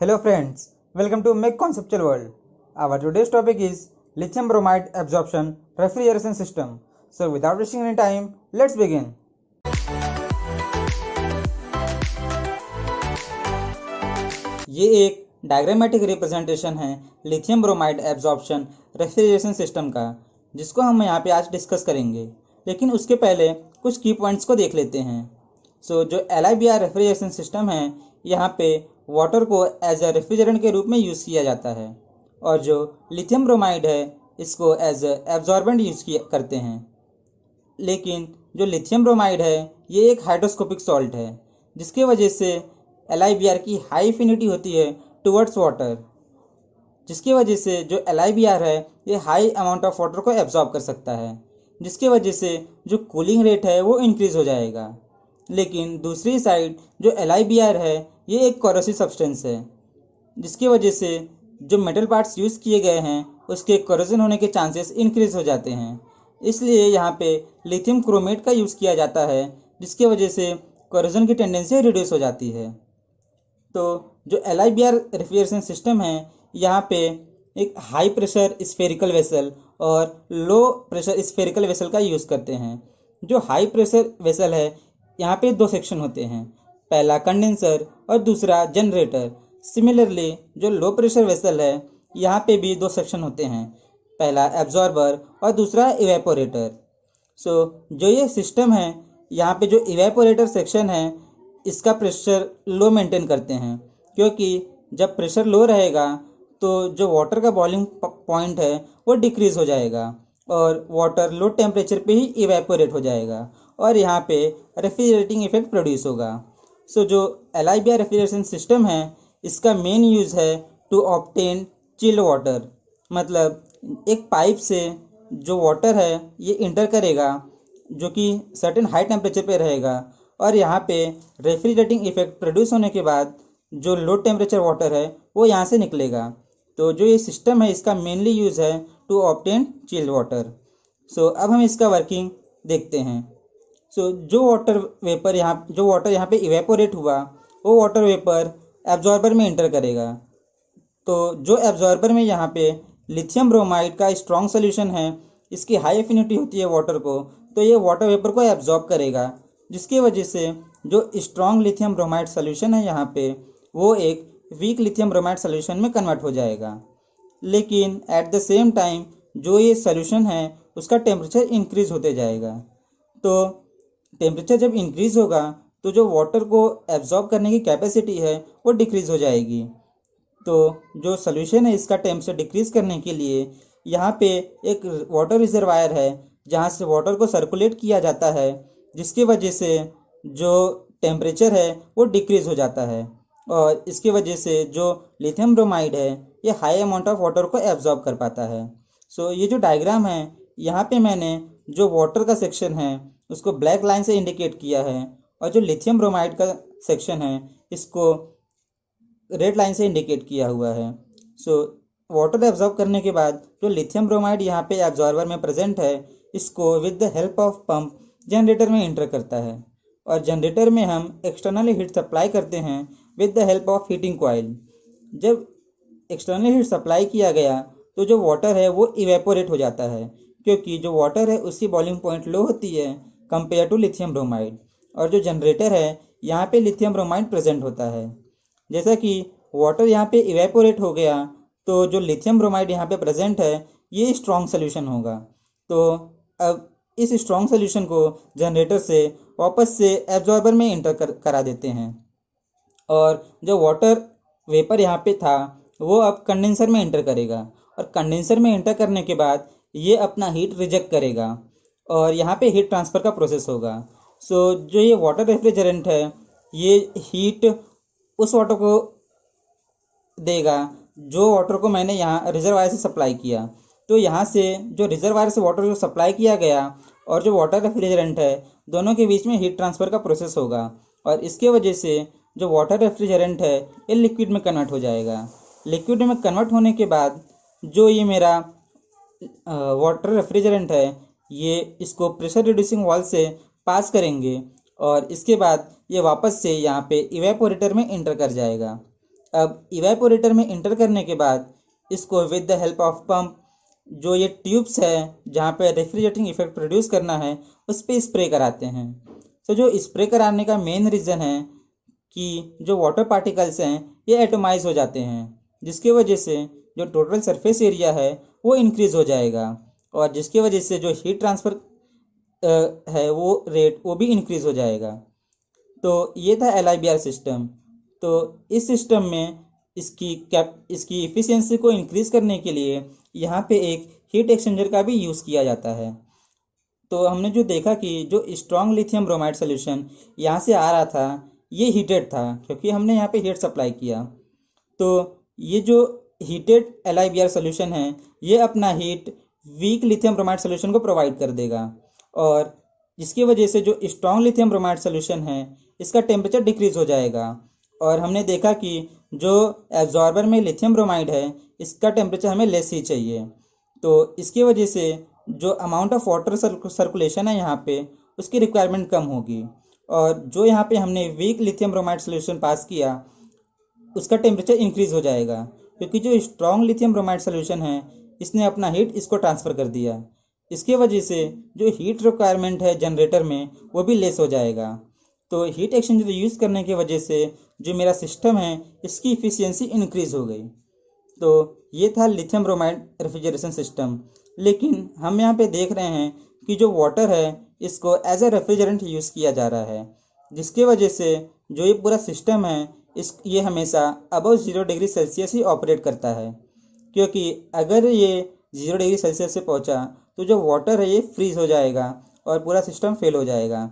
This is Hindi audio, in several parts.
Hello friends, welcome to Make Conceptual World. Our today's topic is lithium bromide absorption refrigeration system. So without wasting any time, let's begin. ये एक डायग्रामेटिक रिप्रेजेंटेशन है lithium bromide absorption refrigeration system का, जिसको हम यहाँ पे आज डिस्कस करेंगे। लेकिन उसके पहले कुछ की पॉइंट्स को देख लेते हैं। जो LIBR रेफ्रिजरेशन सिस्टम है, यहाँ पे वाटर को एज अ रेफ्रिजरेंट के रूप में यूज़ किया जाता है, और जो लिथियम ब्रोमाइड है इसको एज एब्जॉर्बेंट यूज़ करते हैं। लेकिन जो लिथियम ब्रोमाइड है ये एक हाइड्रोस्कोपिक सॉल्ट है, जिसकी वजह से LIBR की हाई एफिनिटी होती है टुवर्ड्स वाटर, जिसकी वजह से जो LIBR है ये हाई अमाउंट ऑफ वाटर को एब्जॉर्ब कर सकता है, जिसकी वजह से जो कूलिंग रेट है वो इंक्रीज़ हो जाएगा। लेकिन दूसरी साइड जो LIBR है ये एक कोरोसिव सब्सटेंस है, जिसकी वजह से जो मेटल पार्ट्स यूज़ किए गए हैं उसके कोरोजन होने के चांसेस इंक्रीज़ हो जाते हैं। इसलिए यहाँ पे लिथियम क्रोमेट का यूज़ किया जाता है, जिसकी वजह से कोरोजन की टेंडेंसी रिड्यूस हो जाती है। तो जो LIBR रेफ्रिजरेशन सिस्टम है, यहाँ पे एक हाई प्रेशर स्फेरिकल वेसल और लो प्रेशर स्फेरिकल वेसल का यूज़ करते हैं। जो हाई प्रेशर वेसल है यहाँ पे दो सेक्शन होते हैं, पहला कंडेंसर और दूसरा जनरेटर। सिमिलरली जो लो प्रेशर वेसल है यहाँ पे भी दो सेक्शन होते हैं, पहला एब्जॉर्बर और दूसरा इवेपोरेटर। जो ये सिस्टम है, यहाँ पे जो इवेपोरेटर सेक्शन है इसका प्रेशर लो मेंटेन करते हैं, क्योंकि जब प्रेशर लो रहेगा तो जो वाटर का बॉइलिंग पॉइंट है वो डिक्रीज़ हो जाएगा और वाटर लो टेम्परेचर पे ही इवेपोरेट हो जाएगा और यहाँ पे रेफ्रिजरेटिंग इफेक्ट प्रोड्यूस होगा। जो LIBR रेफ्रिजरेशन सिस्टम है इसका मेन यूज़ है टू ऑब्टेन चिल्ड वाटर, मतलब एक पाइप से जो वाटर है ये इंटर करेगा जो कि सर्टेन हाई टेम्परेचर पे रहेगा, और यहाँ पे रेफ्रिजरेटिंग इफेक्ट प्रोड्यूस होने के बाद जो लो टेम्परेचर वाटर है वो यहाँ से निकलेगा। तो जो ये सिस्टम है इसका मेनली यूज़ है टू ऑब्टेन चिल्ड वाटर। अब हम इसका वर्किंग देखते हैं। जो वाटर यहाँ पे इवेपोरेट हुआ वो वाटर वेपर एब्जॉर्बर में इंटर करेगा। जो एब्जॉर्बर में यहाँ पे लिथियम ब्रोमाइड का स्ट्रॉन्ग सोल्यूशन है, इसकी हाई एफिनिटी होती है वाटर को, तो ये वाटर वेपर को एब्जॉर्ब करेगा, जिसकी वजह से जो स्ट्रॉन्ग लिथियम ब्रोमाइड सोल्यूशन है यहाँ पे वो एक वीक लिथियम ब्रोमाइड सोल्यूशन में कन्वर्ट हो जाएगा। लेकिन एट द सेम टाइम जो ये सोल्यूशन है उसका टेम्परेचर इंक्रीज़ होते जाएगा। तो टेम्परेचर जब इंक्रीज़ होगा तो जो वाटर को एब्जॉर्ब करने की कैपेसिटी है वो डिक्रीज़ हो जाएगी। तो जो सोल्यूशन है इसका टेम्परेचर डिक्रीज़ करने के लिए यहाँ पे एक वाटर रिजर्वायर है जहाँ से वाटर को सर्कुलेट किया जाता है, जिसकी वजह से जो टेम्परेचर है वो डिक्रीज़ हो जाता है और इसकी वजह से जो लिथियम ब्रोमाइड है ये हाई अमाउंट ऑफ वाटर को एब्जॉर्ब कर पाता है। ये जो डायग्राम है यहाँ पे मैंने जो वाटर का सेक्शन है उसको ब्लैक लाइन से इंडिकेट किया है, और जो लिथियम ब्रोमाइड का सेक्शन है इसको रेड लाइन से इंडिकेट किया हुआ है। वाटर एब्जॉर्ब करने के बाद जो लिथियम ब्रोमाइड यहाँ पे एब्जॉर्बर में प्रेजेंट है इसको with the help of pump generator में इंटर करता है, और जनरेटर में हम एक्सटर्नली हीट सप्लाई करते हैं with the help of heating coil. जब एक्सटर्नल हीट सप्लाई किया गया तो जो वाटर है वो इवेपोरेट हो जाता है, क्योंकि जो वाटर है उसकी बॉइलिंग पॉइंट लो होती है कंपेयर टू लिथियम ब्रोमाइड, और जो जनरेटर है यहाँ पे लिथियम ब्रोमाइड प्रेजेंट होता है। जैसा कि वाटर यहाँ पे इवेपोरेट हो गया तो जो लिथियम ब्रोमाइड यहाँ पे प्रेजेंट है ये स्ट्रॉन्ग सोल्यूशन होगा। तो अब इस स्ट्रॉन्ग सोल्यूशन को जनरेटर से वापस से एब्जॉर्बर में इंटर करा देते हैं, और जो वाटर वेपर यहाँ पे था वो अब कंडेंसर में इंटर करेगा, और कंडेंसर में इंटर करने के बाद ये अपना हीट रिजेक्ट करेगा और यहाँ पे हीट ट्रांसफ़र का प्रोसेस होगा। जो ये वाटर रेफ्रिजरेंट है ये हीट उस वाटर को देगा जो वाटर को मैंने यहाँ रिजर्वायर से सप्लाई किया। तो यहाँ से जो रिजर्वायर से वाटर को सप्लाई किया गया और जो वाटर रेफ्रिजरेंट है दोनों के बीच में हीट ट्रांसफ़र का प्रोसेस होगा, और इसके वजह से जो वाटर रेफ्रिजरेंट है ये लिक्विड में कन्वर्ट हो जाएगा। लिक्विड में कन्वर्ट होने के बाद जो ये मेरा वाटर रेफ्रिजरेंट है ये इसको प्रेशर रिड्यूसिंग वाल्व से पास करेंगे, और इसके बाद ये वापस से यहाँ पे इवेपोरेटर में इंटर कर जाएगा। अब इवेपोरेटर में इंटर करने के बाद इसको with the help of pump, जो ये ट्यूब्स है जहाँ पे रेफ्रिजरेटिंग इफेक्ट प्रोड्यूस करना है, उस पर स्प्रे कराते हैं। तो जो स्प्रे कराने का मेन रीज़न है कि जो वाटर पार्टिकल्स हैं ये एटोमाइज हो जाते हैं, जिसकी वजह से जो टोटल सरफेस एरिया है वो इंक्रीज़ हो जाएगा, और जिसकी वजह से जो हीट ट्रांसफ़र है वो भी इंक्रीज़ हो जाएगा। तो ये था LIBR सिस्टम। तो इस सिस्टम में इसकी इफ़िशियंसी को इंक्रीज़ करने के लिए यहाँ पे एक हीट एक्सचेंजर का भी यूज़ किया जाता है। तो हमने जो देखा कि जो स्ट्रॉन्ग लिथियम ब्रोमाइड सोल्यूशन यहाँ से आ रहा था ये हीटेड था, क्योंकि हमने यहाँ पे हीट सप्लाई किया। तो ये जो हीटेड LIBR सोल्यूशन है ये अपना heat weak lithium bromide solution को प्रोवाइड कर देगा, और जिसकी वजह से जो स्ट्रॉन्ग लिथियम ब्रोमाइड सोल्यूशन है इसका टेम्परेचर डिक्रीज़ हो जाएगा। और हमने देखा कि जो एब्जॉर्बर में लिथियम ब्रोमाइड है इसका टेम्परेचर हमें लेस ही चाहिए। तो इसकी वजह से जो अमाउंट ऑफ वाटर सर्कुलेशन है यहाँ पे उसकी रिक्वायरमेंट कम होगी, और जो यहाँ पे हमने वीक लिथियम ब्रोमाइड सोल्यूशन पास किया उसका टेम्परेचर इंक्रीज़ हो जाएगा, क्योंकि जो स्ट्रॉन्ग लिथियम ब्रोमाइड सोल्यूशन है इसने अपना हीट इसको ट्रांसफ़र कर दिया। इसकी वजह से जो हीट रिक्वायरमेंट है जनरेटर में वो भी लेस हो जाएगा। तो हीट एक्सचेंजर यूज़ करने की वजह से जो मेरा सिस्टम है इसकी इफ़िशियंसी इंक्रीज़ हो गई। तो ये था लिथियम ब्रोमाइड रेफ्रिजरेशन सिस्टम। लेकिन हम यहाँ पे देख रहे हैं कि जो वाटर है इसको एज ए रेफ्रिजरेंट यूज़ किया जा रहा है, जिसकी वजह से जो ये पूरा सिस्टम है ये हमेशा अबव 0 डिग्री सेल्सियस ही ऑपरेट करता है, क्योंकि अगर ये 0 डिग्री सेल्सियस से पहुँचा तो जो वाटर है ये फ्रीज़ हो जाएगा और पूरा सिस्टम फेल हो जाएगा।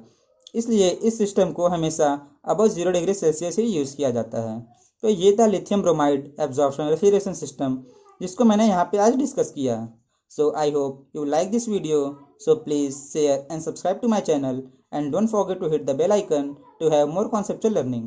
इसलिए इस सिस्टम को हमेशा अबव 0 डिग्री सेल्सियस ही यूज़ किया जाता है। तो ये था lithium bromide absorption refrigeration system, जिसको मैंने यहाँ पे आज डिस्कस किया। So I hope you like this video. So please share and subscribe to my channel, and don't forget to hit the bell icon to have more conceptual learning.